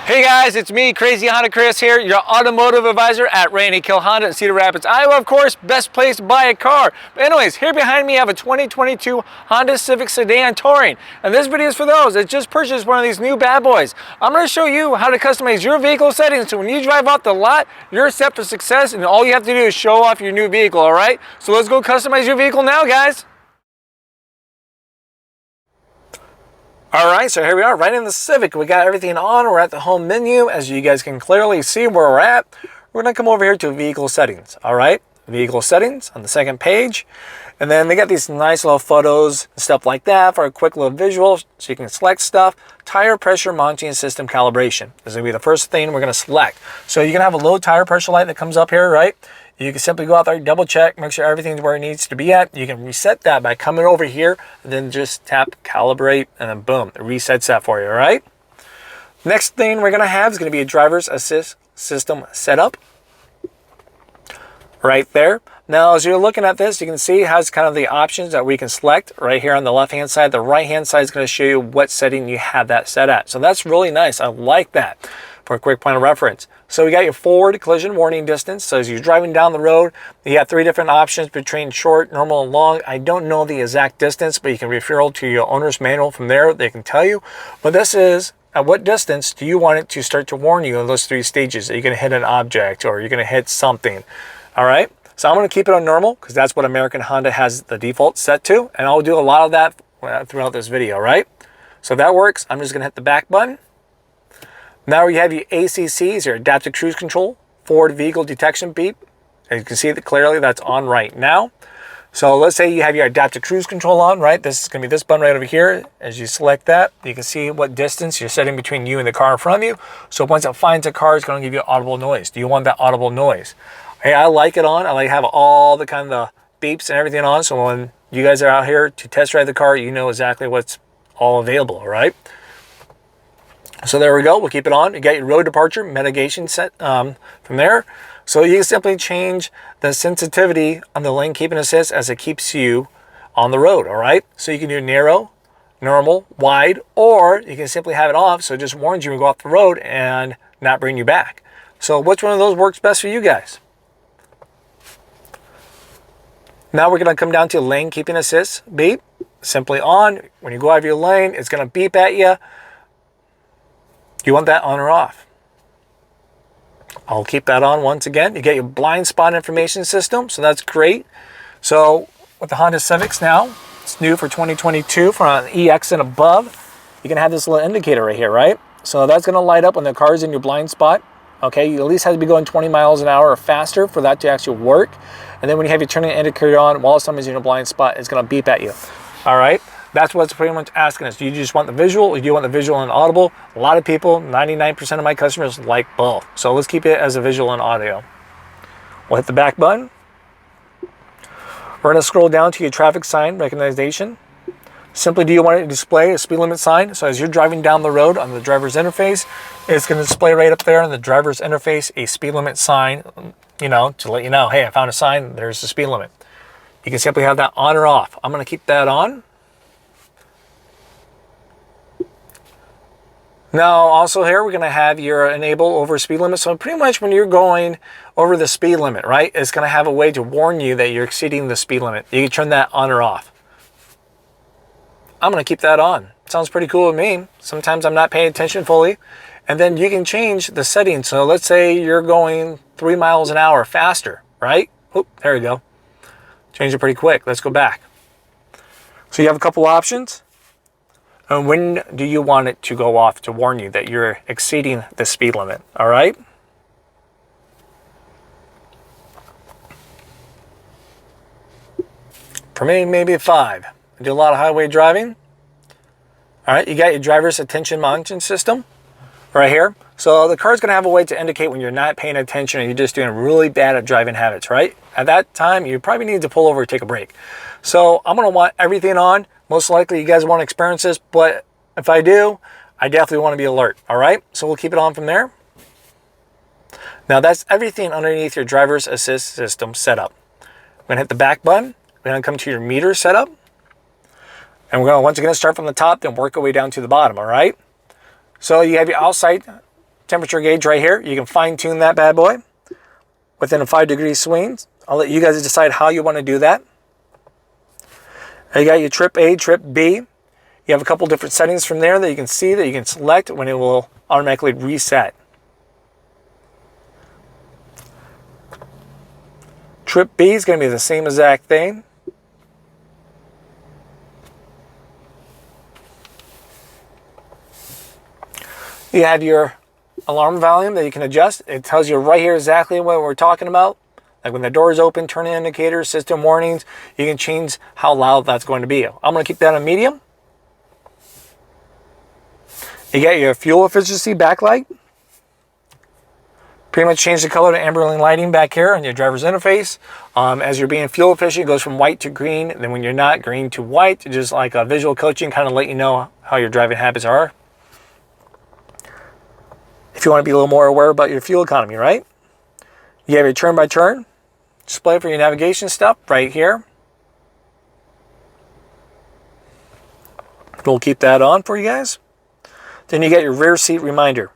Hey guys, it's me, Crazy Honda Chris here, your automotive advisor at Randy Kuehl Honda in Cedar Rapids, Iowa. Of course, best place to buy a car. But anyways, here behind me I have a 2022 Honda Civic Sedan Touring. And this video is for those that just purchased one of these new bad boys. I'm going to show you how to customize your vehicle settings so when you drive off the lot, you're set for success and all you have to do is show off your new vehicle, alright? So let's go customize your vehicle now, guys. Alright, so here we are, right in the Civic. We got everything on. We're at the home menu. As you guys can clearly see where we're at, we're going to come over here to vehicle settings. Alright, vehicle settings on the second page. And then they got these nice little photos and stuff like that for a quick little visual so you can select stuff. Tire pressure monitoring system calibration. This is going to be the first thing we're going to select. So you're going to have a low tire pressure light that comes up here, right? You can simply go out there, double check, make sure everything's where it needs to be at. You can reset that by coming over here and then just tap calibrate and then boom, it resets that for you, all right? Next thing we're going to have is going to be a driver's assist system setup. Right there. Now, as you're looking at this, you can see how it's kind of the options that we can select right here on the left-hand side. The right-hand side is going to show you what setting you have that set at. So that's really nice. I like that for a quick point of reference. So we got your forward collision warning distance. So as you're driving down the road, you have three different options between short, normal, and long. I don't know the exact distance, but you can refer to your owner's manual from there. They can tell you. But this is at what distance do you want it to start to warn you in those three stages? Are you going to hit an object or you're going to hit something? All right. So I'm going to keep it on normal because that's what American Honda has the default set to. And I'll do a lot of that throughout this video, right? So if that works, I'm just going to hit the back button. Now you have your ACCs, your adaptive cruise control, forward vehicle detection beep. As you can see that clearly that's on right now. So let's say you have your adaptive cruise control on, right? This is going to be this button right over here. As you select that, you can see what distance you're setting between you and the car in front of you. So once it finds a car, it's going to give you audible noise. Do you want that audible noise? Hey, I like it on. I like to have all the kind of beeps and everything on. So when you guys are out here to test drive the car, you know exactly what's all available, all right? So there we go. We'll keep it on. You got your road departure mitigation set from there. So you can simply change the sensitivity on the lane keeping assist as it keeps you on the road, all right? So you can do narrow, normal, wide, or you can simply have it off so it just warns you when you go off the road and not bring you back. So which one of those works best for you guys? Now we're going to come down to lane keeping assist beep. Simply on. When you go out of your lane, it's going to beep at you. You want that on or off? I'll keep that on once again. You get your blind spot information system, so that's great. So with the Honda Civics now, it's new for 2022 for an EX and above. You can have this little indicator right here, right? So that's going to light up when the car's in your blind spot. Okay, you at least have to be going 20 miles an hour or faster for that to actually work. And then when you have your turning indicator on, while somebody's in a blind spot, it's going to beep at you. All right, that's what's pretty much asking us. Do you just want the visual or do you want the visual and audible? A lot of people, 99% of my customers like both. So let's keep it as a visual and audio. We'll hit the back button. We're going to scroll down to your traffic sign recognition. Simply, do you want it to display a speed limit sign? So as you're driving down the road on the driver's interface, it's going to display right up there on the driver's interface a speed limit sign, you know, to let you know, hey, I found a sign, there's the speed limit. You can simply have that on or off. I'm going to keep that on. Now, also here, we're going to have your enable over speed limit. So pretty much when you're going over the speed limit, right, it's going to have a way to warn you that you're exceeding the speed limit. You can turn that on or off. I'm going to keep that on. Sounds pretty cool to me. Sometimes I'm not paying attention fully. And then you can change the settings. So let's say you're going 3 miles an hour faster, right? Oop, there we go. Change it pretty quick. Let's go back. So you have a couple options. And when do you want it to go off to warn you that you're exceeding the speed limit? All right. For me, maybe 5. I do a lot of highway driving. All right, you got your driver's attention monitoring system right here. So the car's going to have a way to indicate when you're not paying attention and you're just doing really bad at driving habits, right? At that time, you probably need to pull over and take a break. So I'm going to want everything on. Most likely you guys want to experience this, but if I do, I definitely want to be alert, all right? So we'll keep it on from there. Now that's everything underneath your driver's assist system setup. We're going to hit the back button. We're going to come to your meter setup. And we're going to once again start from the top, then work our way down to the bottom, all right? So you have your outside temperature gauge right here. You can fine tune that bad boy within a 5-degree swing. I'll let you guys decide how you want to do that. You got your trip A, trip B. You have a couple different settings from there that you can see that you can select when it will automatically reset. Trip B is going to be the same exact thing. You have your alarm volume that you can adjust. It tells you right here exactly what we're talking about. Like when the doors open, turn indicators, system warnings. You can change how loud that's going to be. I'm going to keep that on medium. You got your fuel efficiency backlight. Pretty much change the color to amber lighting back here on your driver's interface. As you're being fuel efficient, it goes from white to green. And then when you're not, green to white. Just like a visual coaching, kind of let you know how your driving habits are. If you want to be a little more aware about your fuel economy, right? You have your turn-by-turn display for your navigation stuff right here. We'll keep that on for you guys. Then you get your rear seat reminder.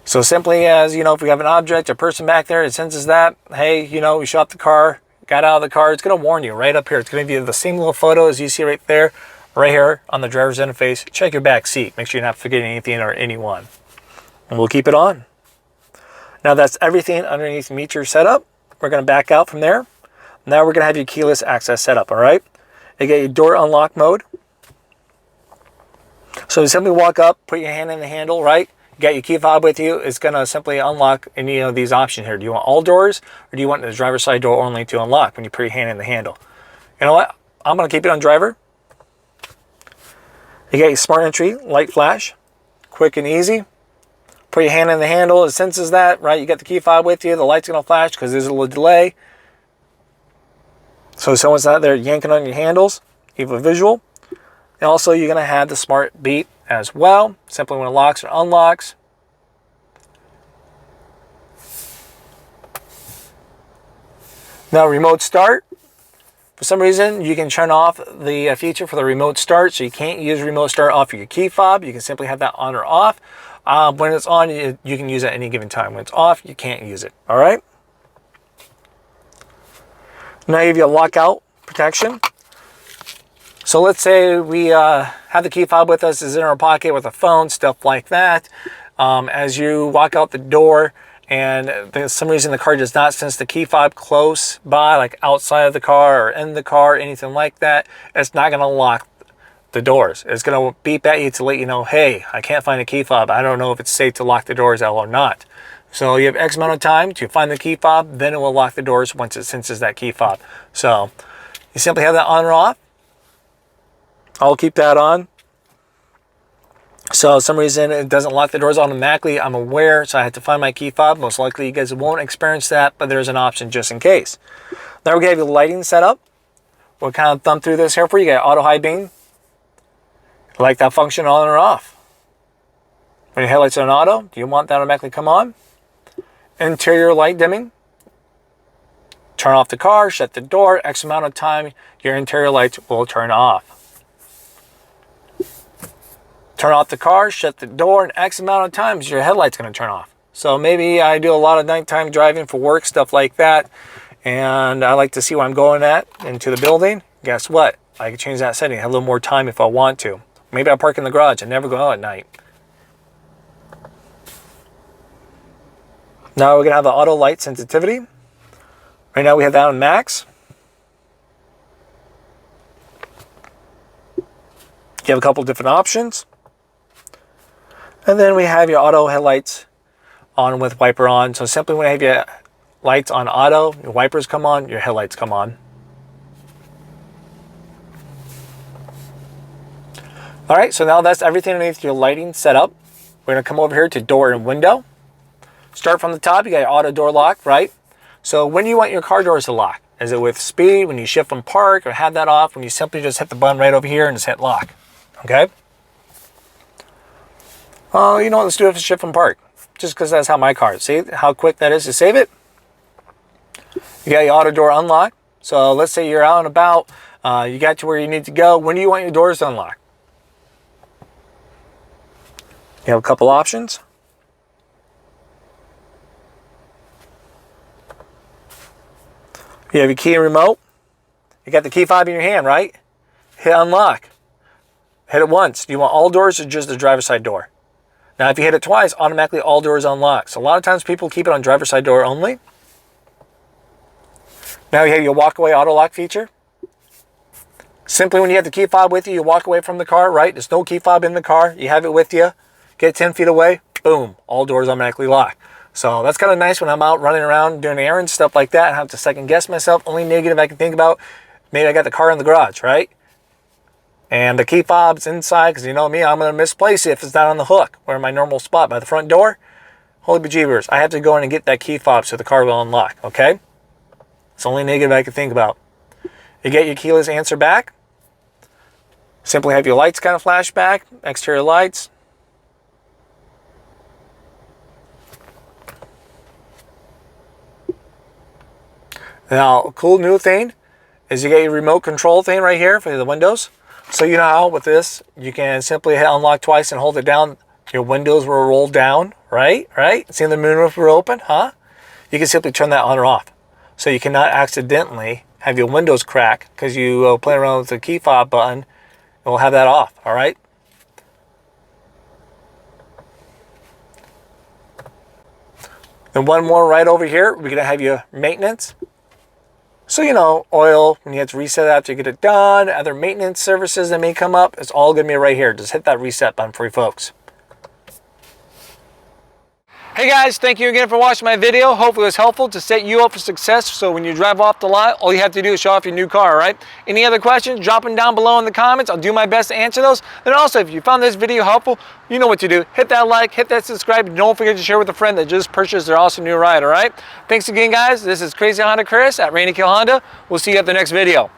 So simply as, you know, if we have an object, a person back there, it senses that, hey, you know, we shot the car, got out of the car, it's going to warn you right up here. It's going to be the same little photo as you see right there, right here on the driver's interface. Check your back seat. Make sure you're not forgetting anything or anyone. And we'll keep it on. Now that's everything underneath meter setup. We're going to back out from there. Now we're going to have your keyless access setup, all right? You get your door unlock mode. So you simply walk up, put your hand in the handle, right? You got your key fob with you. It's going to simply unlock any of these options here. Do you want all doors or do you want the driver's side door only to unlock when you put your hand in the handle? You know what? I'm going to keep it on driver. You got your smart entry light flash. Quick and easy. Put your hand in the handle, it senses that, right? You got the key fob with you, the light's gonna flash because there's a little delay. So if someone's not there yanking on your handles, you have a visual. And also you're gonna have the smart beep as well, simply when it locks or unlocks. Now remote start. For some reason, you can turn off the feature for the remote start, so you can't use remote start off of your key fob. You can simply have that on or off. When it's on, you can use it at any given time. When it's off, you can't use it. All right? Now you have your lockout protection. So let's say we have the key fob with us, is in our pocket with a phone, stuff like that. As you walk out the door, and for some reason the car does not sense the key fob close by, like outside of the car or in the car, anything like that, it's not going to lock the doors. It's going to beep at you to let you know, hey, I can't find a key fob. I don't know if it's safe to lock the doors out or not. So you have X amount of time to find the key fob, then it will lock the doors once it senses that key fob. So you simply have that on or off. I'll keep that on. So for some reason it doesn't lock the doors automatically. I'm aware, so I had to find my key fob. Most likely you guys won't experience that, but there's an option just in case. Now we're going to have your lighting set up. We'll kind of thumb through this here for you. You got auto high beam. Like that function on or off. When your headlights are on auto, do you want that to automatically come on? Interior light dimming. Turn off the car, shut the door. X amount of time, your interior lights will turn off. Turn off the car, shut the door, and X amount of times your headlight's going to turn off. So maybe I do a lot of nighttime driving for work, stuff like that, and I like to see where I'm going at into the building. Guess what? I can change that setting. I have a little more time if I want to. Maybe I park in the garage and never go out at night. Now we're going to have the auto light sensitivity. Right now we have that on max. You have a couple different options. And then we have your auto headlights on with wiper on. So simply when you have your lights on auto, your wipers come on, your headlights come on. All right, so now that's everything underneath your lighting setup. We're gonna come over here to door and window. Start from the top, you got your auto door lock, right? So when do you want your car doors to lock? Is it with speed, when you shift from park, or have that off, when you simply just hit the button right over here and just hit lock, okay? You know what, let's do it for shift from park, just because that's how my car is. See how quick that is to save it? You got your auto door unlock. So let's say you're out and about, you got to where you need to go. When do you want your doors to unlock? You have a couple options. You have your key and remote. You got the key fob in your hand, right? Hit unlock. Hit it once. Do you want all doors or just the driver's side door? Now, if you hit it twice, automatically all doors unlock. So a lot of times people keep it on driver's side door only. Now you have your walk-away auto lock feature. Simply when you have the key fob with you, you walk away from the car, right? There's no key fob in the car. You have it with you. Get 10 feet away. Boom. All doors automatically lock. So that's kind of nice when I'm out running around doing errands, stuff like that. I have to second guess myself. Only negative I can think about, maybe I got the car in the garage, right? And the key fob's inside, because you know me, I'm going to misplace it if it's not on the hook or in my normal spot by the front door. Holy bejeebers, I have to go in and get that key fob so the car will unlock, okay? It's the only negative I can think about. You get your keyless answer back. Simply have your lights kind of flash back, exterior lights. Now, a cool new thing is you get your remote control thing right here for the windows. So you know how with this, you can simply hit unlock twice and hold it down. Your windows will roll down, right? See the moonroof will open, huh? You can simply turn that on or off. So you cannot accidentally have your windows crack because you play around with the key fob button and we'll have that off, all right? And one more right over here, we're gonna have your maintenance. So, you know, oil, when you have to reset after you get it done, other maintenance services that may come up, it's all going to be right here. Just hit that reset button for you folks. Hey guys, thank you again for watching my video. Hopefully it was helpful to set you up for success. So when you drive off the lot, all you have to do is show off your new car, all right? Any other questions, drop them down below in the comments. I'll do my best to answer those. And also, if you found this video helpful, you know what to do. Hit that like, hit that subscribe, and don't forget to share with a friend that just purchased their awesome new ride, all right? Thanks again, guys. This is Crazy Honda Chris at Randy Kuehl Honda. We'll see you at the next video.